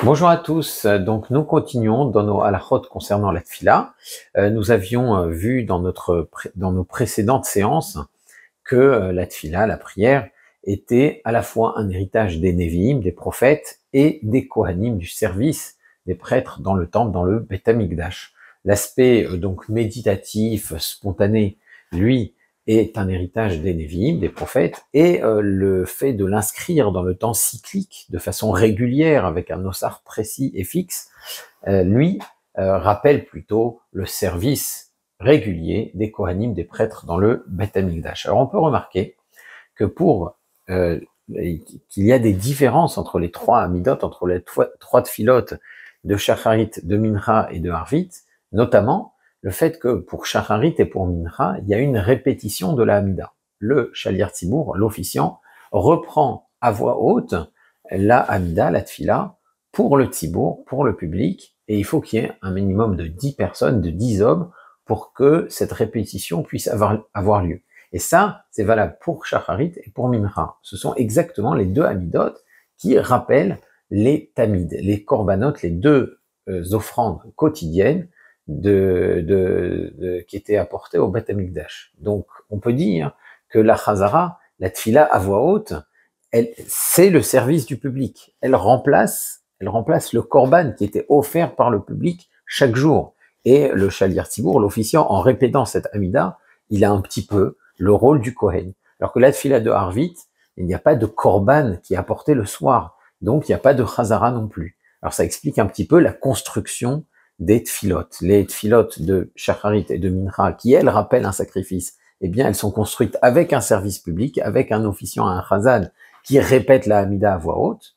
Bonjour à tous. Donc nous continuons dans nos halachot concernant la tfila. Nous avions vu dans nos précédentes séances que la tfila, la prière, était à la fois un héritage des Nevi'im, des prophètes, et des Kohanim, du service des prêtres dans le temple, dans le Beth Amikdash. L'aspect donc méditatif, spontané, lui, est un héritage des Nevi'im, des prophètes, et le fait de l'inscrire dans le temps cyclique, de façon régulière, avec un ossard précis et fixe, lui, rappelle plutôt le service régulier des Kohanim, des prêtres dans le Beth Amikdash. Alors on peut remarquer que qu'il y a des différences entre les trois amidot, entre les trois tfilotes de Shacharit, de Mincha et de Harvit, notamment le fait que pour Shacharit et pour Mincha, il y a une répétition de la Hamida. Le Shaliar Tzibour, l'officiant, reprend à voix haute la Hamida, la Tfila, pour le Tzibour, pour le public, et il faut qu'il y ait un minimum de 10 personnes, de 10 hommes, pour que cette répétition puisse avoir lieu. Et ça, c'est valable pour Shacharit et pour Mincha. Ce sont exactement les deux Hamidot qui rappellent les Tamid, les Korbanot, les deux offrandes quotidiennes qui étaient apportées au Beth Amikdash. Donc, on peut dire que la Chazara, la Tfila à voix haute, c'est le service du public. Elle remplace le Korban qui était offert par le public chaque jour. Et le Shaliar Tzibour, l'officiant, en répétant cette Hamida, il a un petit peu le rôle du Kohen. Alors que la Tfila de Harvit, il n'y a pas de Korban qui est apporté le soir. Donc, il n'y a pas de Chazara non plus. Alors, ça explique un petit peu la construction des Tfilot. Les Tfilot de Shacharit et de Mincha, qui, elles, rappellent un sacrifice, eh bien, elles sont construites avec un service public, avec un officiant, un Chazan, qui répète la Hamida à voix haute,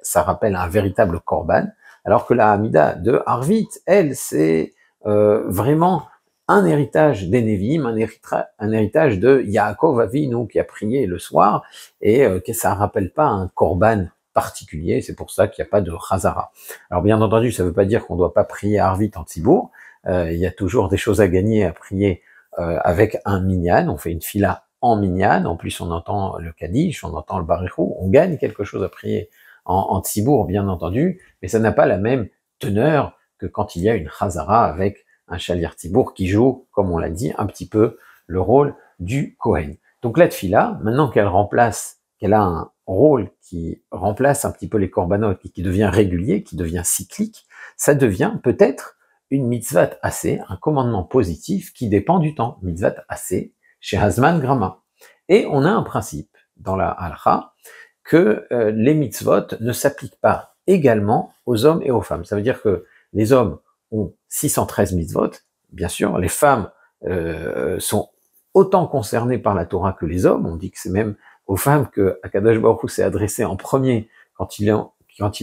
ça rappelle un véritable Korban, alors que la Hamida de Harvit, elle, c'est vraiment un héritage des Nevi'im, un héritage de Yaakov Avinu qui a prié le soir, et que ça rappelle pas un Korban particulier, c'est pour ça qu'il n'y a pas de Chazara. Alors bien entendu, ça ne veut pas dire qu'on ne doit pas prier Harvit en Tzibour, il y a toujours des choses à gagner à prier avec un minyan, on fait une fila en minyan, en plus on entend le Kaddish, on entend le Barichou, on gagne quelque chose à prier en Tzibour, bien entendu, mais ça n'a pas la même teneur que quand il y a une Chazara avec un Shaliar Tzibour qui joue, comme on l'a dit, un petit peu le rôle du Kohen. Donc la Tfila, maintenant qu'elle a un rôle qui remplace un petit peu les korbanot, qui devient régulier, qui devient cyclique, ça devient peut-être une mitzvat assez, un commandement positif qui dépend du temps. Mitzvat assez, chez Hazman Grama. Et on a un principe dans la halakha que les mitzvot ne s'appliquent pas également aux hommes et aux femmes. Ça veut dire que les hommes ont 613 mitzvot, bien sûr, les femmes sont autant concernées par la Torah que les hommes. On dit que c'est même aux femmes que Akadosh Baruch Hu s'est adressé en premier quand il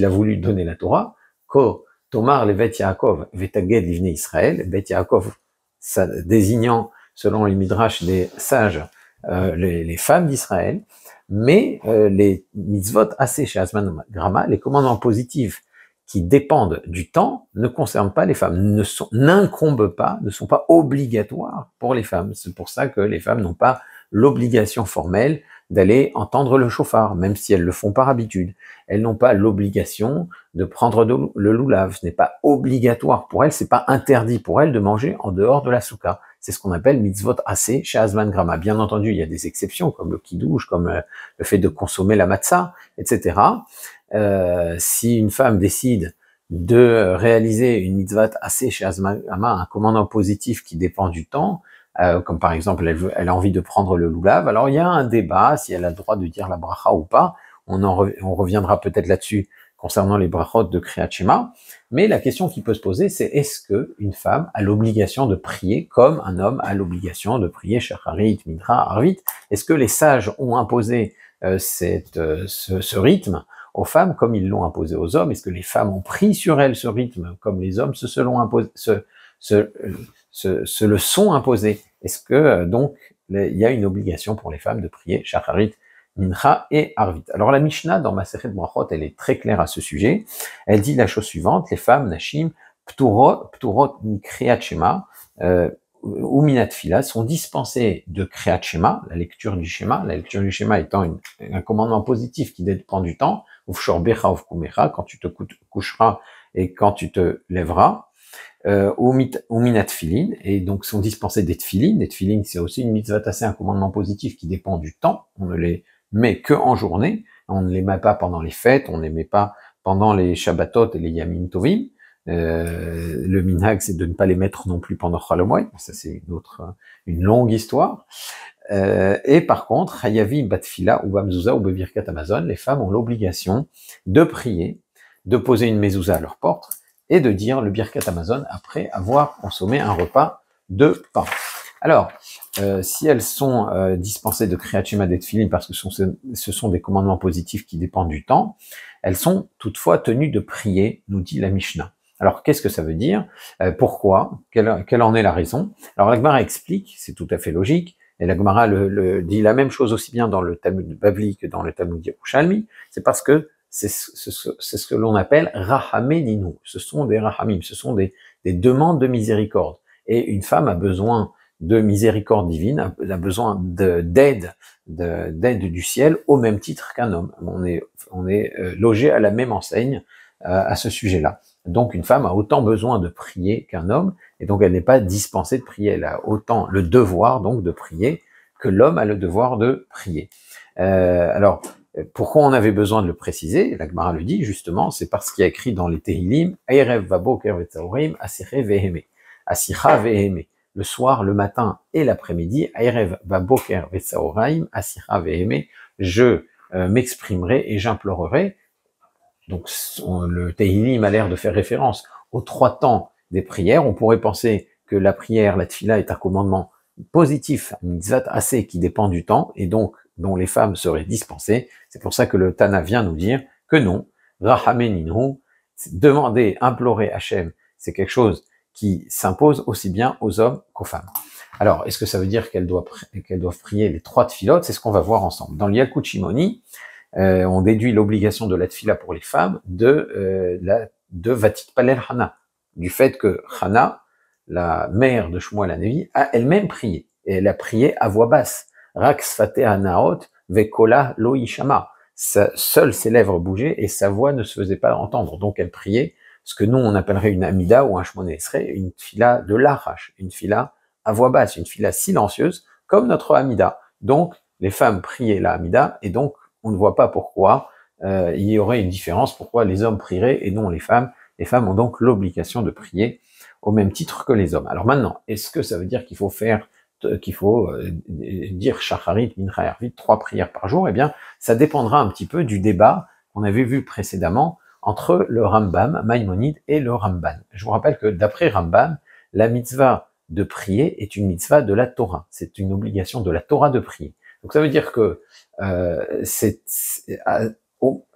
a voulu donner la Torah. Ko Tomar levet Yaakov vetaged livnei Israël, Bet Yaakov, ça désignant selon les midrash des sages les femmes d'Israël, mais les mitzvot assez chez Hazman Grama, les commandements positifs qui dépendent du temps, ne concernent pas les femmes, n'incombent pas, ne sont pas obligatoires pour les femmes. C'est pour ça que les femmes n'ont pas l'obligation formelle d'aller entendre le chauffard, même si elles le font par habitude. Elles n'ont pas l'obligation de prendre le loulav. Ce n'est pas obligatoire pour elles, c'est pas interdit pour elles de manger en dehors de la souka. C'est ce qu'on appelle mitzvot assez chez Hazman Grama. Bien entendu, il y a des exceptions, comme le kiddush, comme le fait de consommer la matzah, etc. Si une femme décide de réaliser une mitzvah assez chez Hazman Grama, un commandement positif qui dépend du temps, comme par exemple elle a envie de prendre le loulav, alors il y a un débat si elle a le droit de dire la bracha ou pas. On reviendra peut-être là-dessus concernant les brachot de Kriyat Shema, mais la question qui peut se poser, c'est est-ce que une femme a l'obligation de prier comme un homme a l'obligation de prier Shacharit, Mincha, Harvit? Est-ce que les sages ont imposé ce rythme aux femmes comme ils l'ont imposé aux hommes? Est-ce que les femmes ont pris sur elles ce rythme comme les hommes se le sont imposés? Est-ce que donc il y a une obligation pour les femmes de prier Shacharit, Mincha et Harvit? Alors la Mishnah dans Masechet Brachot, elle est très claire à ce sujet. Elle dit la chose suivante: les femmes Nashim pturot Kriyat Shema ou Minat Fila sont dispensées de Kriyat Shema, la lecture du schéma étant un commandement positif qui dépend du temps. ufshorbecha ufkumecha, quand tu te coucheras et quand tu te lèveras, ou minat tfilin, et donc sont dispensés des tfilin. Les tfilin, c'est aussi une mitzvah assez, un commandement positif qui dépend du temps. On ne les met que en journée. On ne les met pas pendant les fêtes, on ne les met pas pendant les Shabbatot et les Yamim Tovim. Le minhag, c'est de ne pas les mettre non plus pendant Chol Hamoed. Ça, c'est une longue histoire. Et par contre, Hayavim Batfila ou Bamzouza ou Bebirkat Amazon, les femmes ont l'obligation de prier, de poser une mezouza à leur porte et de dire le Birkat Amazon après avoir consommé un repas de pain. Alors, si elles sont dispensées de Kriyat Shema et de Tfilin parce que ce sont des commandements positifs qui dépendent du temps, elles sont toutefois tenues de prier, nous dit la Mishnah. Alors, qu'est-ce que ça veut dire? Pourquoi? Quelle en est la raison? Alors, la Gemara explique, c'est tout à fait logique, et la Gemara dit la même chose aussi bien dans le Talmud Bavli que dans le Talmud Yerushalmi, c'est parce que c'est ce que l'on appelle Rahaméninu. Ce sont des Rahamim, ce sont des demandes de miséricorde. Et une femme a besoin de miséricorde divine, a besoin d'aide du ciel au même titre qu'un homme. On est logé à la même enseigne à ce sujet-là. Donc une femme a autant besoin de prier qu'un homme, et donc elle n'est pas dispensée de prier. Elle a autant le devoir donc de prier que l'homme a le devoir de prier. Alors, pourquoi on avait besoin de le préciser? La Gemara le dit justement, c'est parce qu'il y a écrit dans les Tehilim, Erev vaboker vetzaorim asire veheme, asira veheme. Le soir, le matin et l'après-midi, Erev vaboker vetzaorim asira veheme, je m'exprimerai et j'implorerai. Donc le Tehilim a l'air de faire référence aux 3 temps des prières. On pourrait penser que la prière, la tfila, est un commandement positif, un mitzvah assez qui dépend du temps et donc dont les femmes seraient dispensées. C'est pour ça que le Tana vient nous dire que non, Rahaméninu, demander, implorer Hachem, c'est quelque chose qui s'impose aussi bien aux hommes qu'aux femmes. Alors, est-ce que ça veut dire qu'elles doivent prier les 3 tfilotes? C'est ce qu'on va voir ensemble. Dans le Yalkut Shimoni, on déduit l'obligation de la tfila pour les femmes de Vatik Palel Hana, du fait que Hana, la mère de Shmuel HaNevi, a elle-même prié, et elle a prié à voix basse. Rak sfate hanaot vekola lo yishama. Seules ses lèvres bougeaient et sa voix ne se faisait pas entendre. Donc elle priait ce que nous on appellerait une amida ou un shmoné esrei, une tfila de l'arash, une tfila à voix basse, une tfila silencieuse, comme notre amida. Donc les femmes priaient la amida, et donc on ne voit pas pourquoi il y aurait une différence, pourquoi les hommes prieraient et non les femmes. Les femmes ont donc l'obligation de prier au même titre que les hommes. Alors maintenant, est-ce que ça veut dire qu'il faut dire Shacharit, Mincha et Arvit, 3 prières par jour? Eh bien, ça dépendra un petit peu du débat qu'on avait vu précédemment entre le Rambam, Maïmonide et le Ramban. Je vous rappelle que d'après Rambam, la mitzvah de prier est une mitzvah de la Torah. C'est une obligation de la Torah de prier. Donc ça veut dire que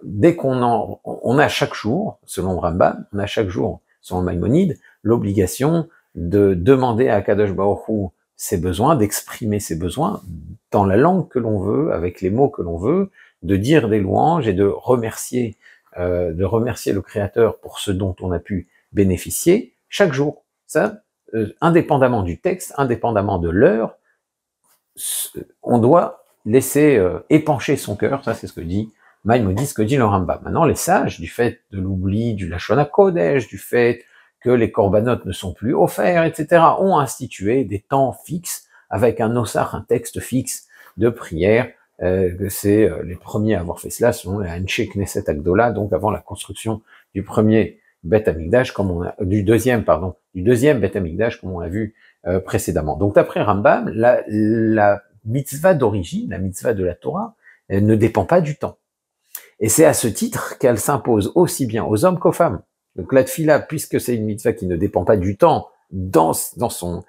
dès on a chaque jour, selon Rambam, on a chaque jour, selon Maïmonide, l'obligation de demander à Kadosh Baruch Hu ses besoins, d'exprimer ses besoins dans la langue que l'on veut, avec les mots que l'on veut, de dire des louanges et de remercier le Créateur pour ce dont on a pu bénéficier chaque jour. Ça, indépendamment du texte, indépendamment de l'heure, on doit laisser épancher son cœur. Ça, c'est ce que dit Maïmonide, ce que dit le Rambam. Maintenant, les sages, du fait de l'oubli du Lashon HaKodesh, du fait que les corbanotes ne sont plus offerts, etc., ont institué des temps fixes avec un nosach, un texte fixe de prière. C'est les premiers à avoir fait cela sont les Anshe Knesset Agdola, donc avant la construction du premier Bet Amikdash, du deuxième Bet Amikdash, comme on l'a vu précédemment. Donc d'après Rambam, la mitzvah d'origine, la mitzvah de la Torah, elle ne dépend pas du temps. Et c'est à ce titre qu'elle s'impose aussi bien aux hommes qu'aux femmes. Donc la tfila, puisque c'est une mitzvah qui ne dépend pas du temps dans son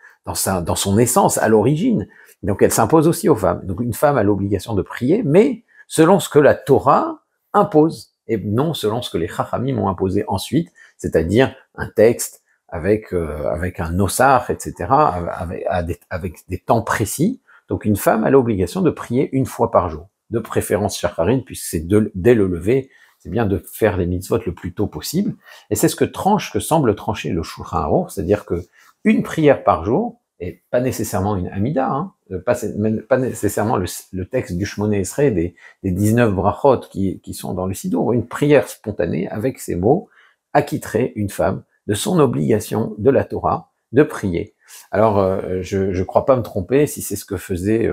essence à l'origine, donc elle s'impose aussi aux femmes. Donc une femme a l'obligation de prier, mais selon ce que la Torah impose, et non selon ce que les Chachamim ont imposé ensuite, c'est-à-dire un texte avec un nosar, etc., avec des temps précis. Donc une femme a l'obligation de prier 1 fois par jour, de préférence shacharit, puisque c'est dès le lever. C'est bien de faire les mitzvot le plus tôt possible. Et c'est ce que semble trancher le Shulchan Aruch, c'est-à-dire que une prière par jour et pas nécessairement une Amida, hein, pas nécessairement le texte du Shmoné Esrei, des 19 brachot qui sont dans le Sidour, une prière spontanée avec ces mots acquitterait une femme de son obligation de la Torah de prier. Alors, je crois pas me tromper si c'est ce que faisait,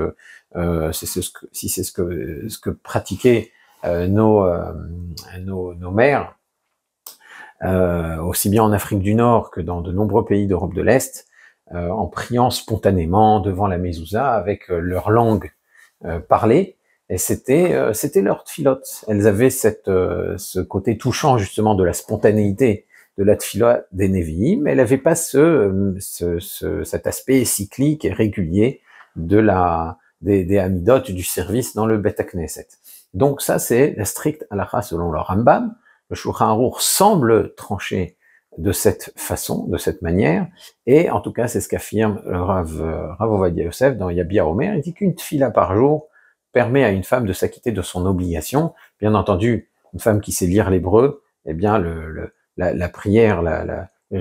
si c'est ce que pratiquaient nos mères, aussi bien en Afrique du Nord que dans de nombreux pays d'Europe de l'Est, en priant spontanément devant la mezouza avec leur langue parlée. Et c'était leur tfilote. Elles avaient ce côté touchant justement de la spontanéité de la tfila des Nevi'im, mais elle n'avait pas cet aspect cyclique et régulier des Hamidot du service dans le Bet HaKnesset. Donc ça, c'est la stricte halakha selon le Rambam. Le Shulchan Aruch semble trancher de cette façon, de cette manière, et en tout cas, c'est ce qu'affirme Rav Ovadia Yosef dans Yabia Omer. Il dit qu'une tfila par jour permet à une femme de s'acquitter de son obligation. Bien entendu, une femme qui sait lire l'hébreu, eh bien, la prière,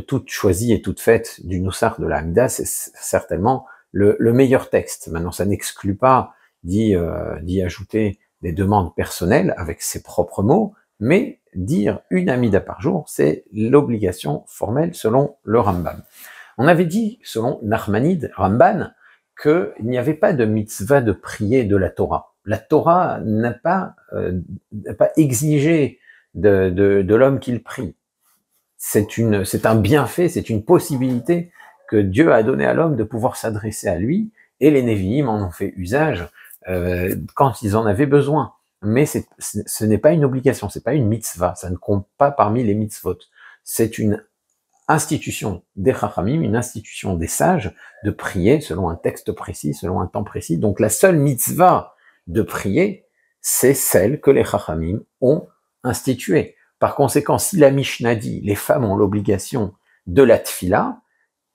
toute choisie et toute faite du Nussar de la Hamida, c'est certainement le meilleur texte. Maintenant, ça n'exclut pas d'y ajouter des demandes personnelles avec ses propres mots, mais dire une Hamida par jour, c'est l'obligation formelle selon le Rambam. On avait dit, selon Nachmanide, Ramban, qu'il n'y avait pas de mitzvah de prier de la Torah. La Torah n'a pas exigé de l'homme qu'il prie. C'est un bienfait, c'est une possibilité que Dieu a donné à l'homme de pouvoir s'adresser à lui, et les Nevi'im en ont fait usage quand ils en avaient besoin. Mais ce n'est pas une obligation, c'est pas une mitzvah, ça ne compte pas parmi les mitzvot. C'est une institution des Chachamim, une institution des sages, de prier selon un texte précis, selon un temps précis. Donc la seule mitzvah de prier, c'est celle que les Chachamim ont instituée. Par conséquent, si la Mishnah dit les femmes ont l'obligation de la tfila,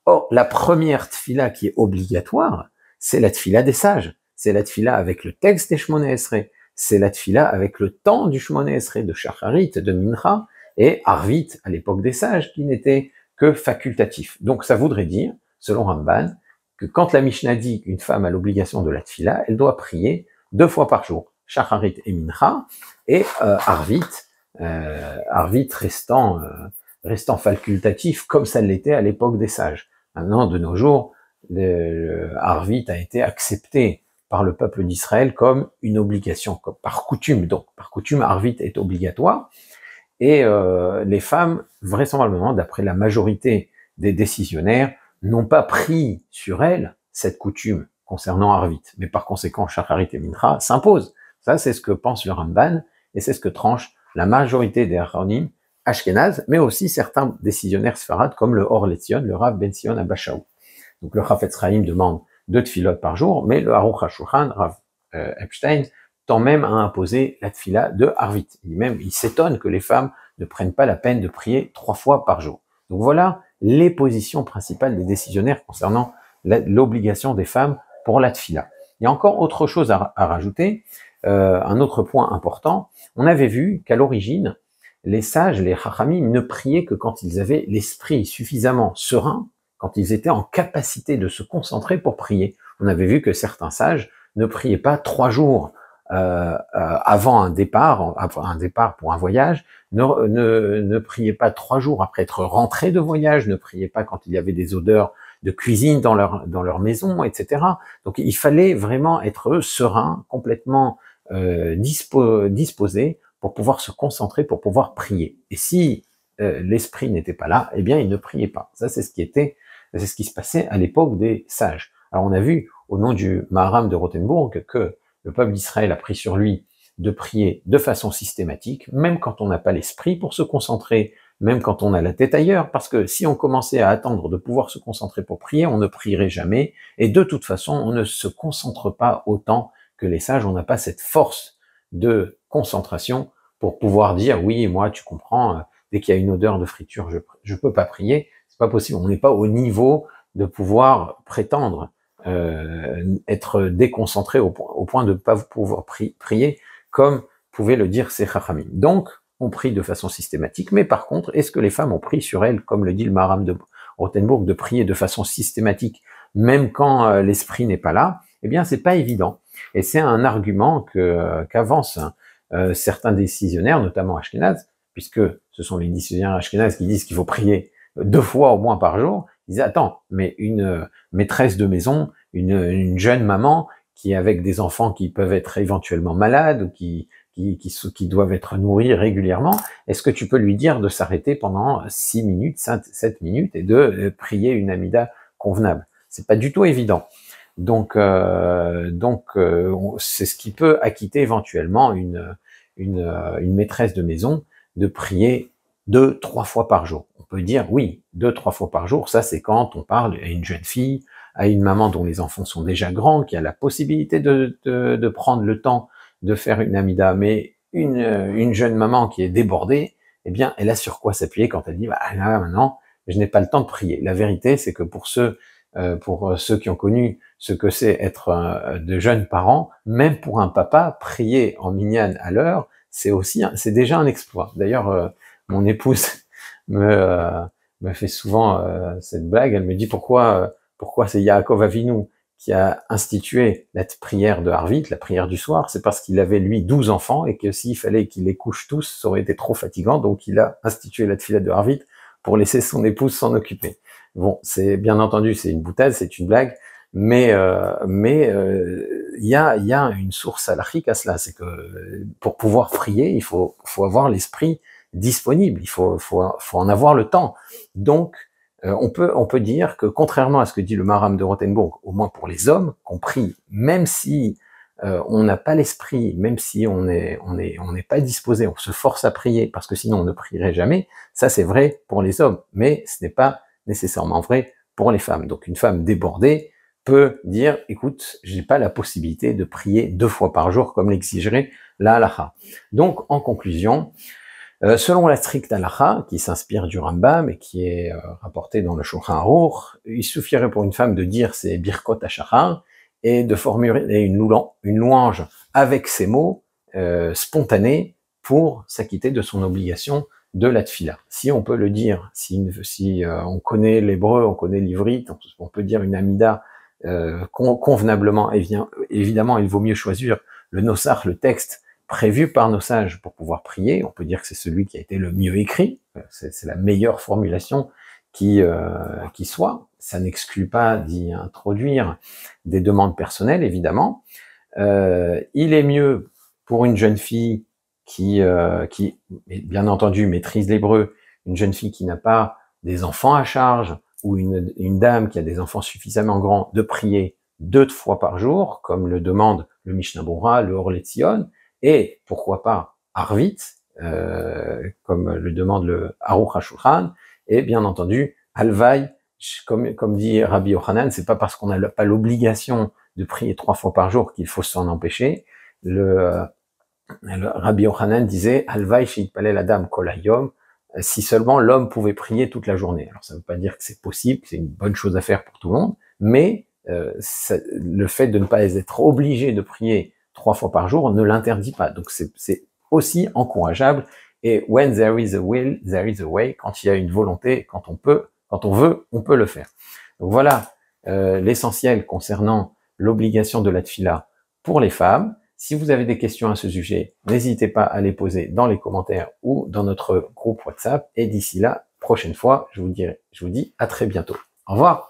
or la première tfila qui est obligatoire, c'est la tfila des sages. C'est la tfila avec le texte des Shmoné Esrei. C'est la tfila avec le temps du Shmoné Esrei, de Shacharit, de Mincha, et Arvit, à l'époque des sages, qui n'était que facultatif. Donc ça voudrait dire, selon Ramban, que quand la Mishnah dit qu'une femme a l'obligation de la tfila, elle doit prier 2 fois par jour, Shacharit et Mincha, et Arvit restant facultatif, comme ça l'était à l'époque des sages. Maintenant, de nos jours, le Arvit a été accepté par le peuple d'Israël comme une obligation, comme par coutume. Donc, par coutume, Arvit est obligatoire. Et les femmes, vraisemblablement, d'après la majorité des décisionnaires, n'ont pas pris sur elles cette coutume concernant Arvit. Mais par conséquent, Shacharit et Mincha s'imposent. Ça, c'est ce que pense le Ramban, et c'est ce que tranche la majorité des Acharonim Ashkenaz, mais aussi certains décisionnaires sfarades comme le Or Letzion, le Rav Ben Sion Abashaou. Donc le Chafetz Chaim demande 2 tfilot par jour, mais le Aruch HaShulchan, Rav Epstein, tend même à imposer la tfila de Arvit. Il s'étonne que les femmes ne prennent pas la peine de prier 3 fois par jour. Donc voilà les positions principales des décisionnaires concernant l'obligation des femmes pour la tfila. Il y a encore autre chose à rajouter, un autre point important. On avait vu qu'à l'origine, les sages, les chachamim, ne priaient que quand ils avaient l'esprit suffisamment serein, quand ils étaient en capacité de se concentrer pour prier. On avait vu que certains sages ne priaient pas 3 jours avant un départ pour un voyage, ne priaient pas 3 jours après être rentrés de voyage, ne priaient pas quand il y avait des odeurs de cuisine dans leur maison, etc. Donc il fallait vraiment être serein, complètement disposé pour pouvoir se concentrer, pour pouvoir prier. Et si l'esprit n'était pas là, eh bien il ne priait pas. Ça c'est ce qui se passait à l'époque des sages. Alors on a vu au nom du Maharam de Rothenburg que le peuple d'Israël a pris sur lui de prier de façon systématique, même quand on n'a pas l'esprit pour se concentrer, même quand on a la tête ailleurs, parce que si on commençait à attendre de pouvoir se concentrer pour prier, on ne prierait jamais, et de toute façon, on ne se concentre pas autant que les sages, on n'a pas cette force de concentration pour pouvoir dire, oui, moi, tu comprends, dès qu'il y a une odeur de friture, je peux pas prier, c'est pas possible, on n'est pas au niveau de pouvoir prétendre être déconcentré au point de ne pas pouvoir prier comme pouvaient le dire ces chachamim. Donc, on prie de façon systématique, mais par contre, est-ce que les femmes ont pris sur elles, comme le dit le Maharam de Rothenburg, de prier de façon systématique même quand l'esprit n'est pas là, eh bien c'est pas évident. Et c'est un argument qu'avancent certains décisionnaires, notamment Ashkenaz, puisque ce sont les décisionnaires Ashkenaz qui disent qu'il faut prier 2 fois au moins par jour. Ils disent attends, mais une maîtresse de maison, une jeune maman qui est avec des enfants qui peuvent être éventuellement malades ou qui doivent être nourris régulièrement, est-ce que tu peux lui dire de s'arrêter pendant 6 minutes, 7 minutes et de prier une amida convenable? C'est pas du tout évident. Donc c'est ce qui peut acquitter éventuellement une maîtresse de maison de prier 2-3 fois par jour. On peut dire oui, 2-3 fois par jour, ça c'est quand on parle à une jeune fille, à une maman dont les enfants sont déjà grands, qui a la possibilité de prendre le temps de faire une amida, mais une jeune maman qui est débordée, eh bien, elle a sur quoi s'appuyer quand elle dit, bah, là, maintenant, je n'ai pas le temps de prier. La vérité, c'est que pour ceux qui ont connu ce que c'est être de jeunes parents, même pour un papa, prier en minyan à l'heure, c'est déjà un exploit. D'ailleurs, mon épouse me fait souvent cette blague. Elle me dit pourquoi c'est Yaakov Avinu qui a institué la prière de Harvit, la prière du soir. C'est parce qu'il avait lui 12 enfants et que s'il fallait qu'il les couche tous, ça aurait été trop fatigant. Donc il a institué la tefila de Harvit pour laisser son épouse s'en occuper. Bon, c'est bien entendu, c'est une boutade, c'est une blague, mais il y a une source halachique à cela, c'est que pour pouvoir prier, il faut avoir l'esprit disponible, il faut en avoir le temps. Donc on peut dire que contrairement à ce que dit le Maharam de Rothenburg, au moins pour les hommes, qu'on prie même si on n'a pas l'esprit, même si on n'est pas disposé, on se force à prier parce que sinon on ne prierait jamais. Ça c'est vrai pour les hommes, mais ce n'est pas nécessairement vrai pour les femmes. Donc une femme débordée peut dire, écoute, j'ai pas la possibilité de prier 2 fois par jour comme l'exigerait la halakha. Donc en conclusion, selon la stricte halakha, qui s'inspire du Rambam et qui est rapportée dans le Shulchan Aruch, il suffirait pour une femme de dire ses birkot hashachar et de formuler une louange avec ces mots spontanés pour s'acquitter de son obligation de la tfila. Si on peut le dire, si on connaît l'hébreu, on connaît l'ivrite, on peut dire une amida convenablement. Évidemment, il vaut mieux choisir le nosach, le texte prévu par nos sages pour pouvoir prier. On peut dire que c'est celui qui a été le mieux écrit. C'est la meilleure formulation qui soit. Ça n'exclut pas d'y introduire des demandes personnelles, évidemment. Il est mieux pour une jeune fille qui bien entendu maîtrise l'hébreu, une jeune fille qui n'a pas des enfants à charge, ou une dame qui a des enfants suffisamment grands, de prier 2 fois par jour, comme le demande le Mishnah Berurah, le Or LeTzion, et pourquoi pas Arvit, comme le demande le Aruch HaShulchan, et bien entendu Alvaï, comme dit Rabbi Yochanan, c'est pas parce qu'on n'a pas l'obligation de prier 3 fois par jour qu'il faut s'en empêcher. Le Rabbi Yochanan disait Alvaï sheitpalel adam kol hayom, si seulement l'homme pouvait prier toute la journée. Alors ça ne veut pas dire que c'est possible, c'est une bonne chose à faire pour tout le monde, mais le fait de ne pas être obligé de prier 3 fois par jour ne l'interdit pas. Donc c'est aussi encourageable. Et when there is a will, there is a way. Quand il y a une volonté, quand on veut, on peut le faire. Donc voilà l'essentiel concernant l'obligation de la tfila pour les femmes. Si vous avez des questions à ce sujet, n'hésitez pas à les poser dans les commentaires ou dans notre groupe WhatsApp. Et d'ici là, prochaine fois, je vous dis à très bientôt. Au revoir.